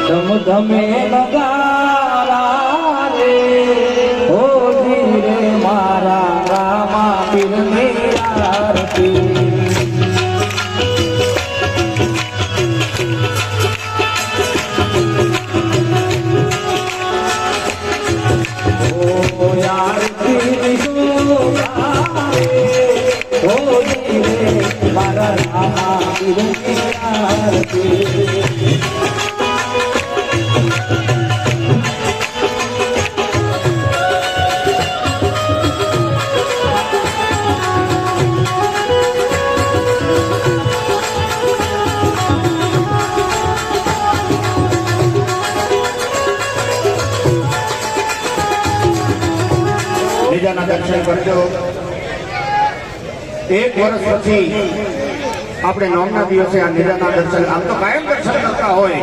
ધમધમે નગારા રે ઓ ધીરે મારા રામા પીરની આરતી ઓ આરતી ઓ ધીરે મારા રામા પીરની આરતી દર્શન કરજો। એક વર્ષ પછી આપણે નોમના દિવસે આ નિરાના દર્શન આમ તો કાયમ દર્શન કરતા હોય।